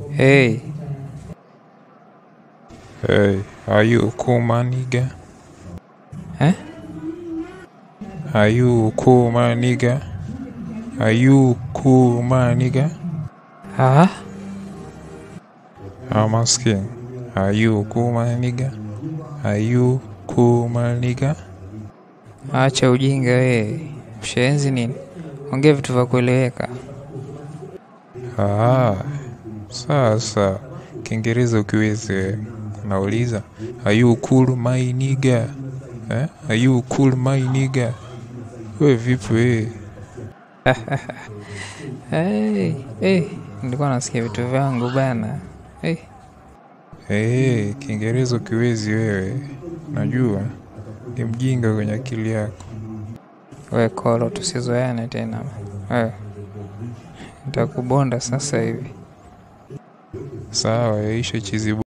Hey, Hey, are you cool, my nigga? eh? Are you cool, my nigga? Are you cool, my nigga? Ah, I'm asking. Are you cool, my nigga? Are you cool, my nigga? acha ujinga we. Mshenzi nini? Ongea vitu vya kueleweka. Sasa Kiingereza ukiweze unauliza are you cool my nigga? Are you cool my nigga? We vipi we? Nilikuwa nasikia vitu vyangu bana. Kiingereza ukiwezi wewe, najua ni mjinga kwenye akili yako. We kolo, tusizoeane tena. Nitakubonda sasa hivi. Sawa, yaisha chizi.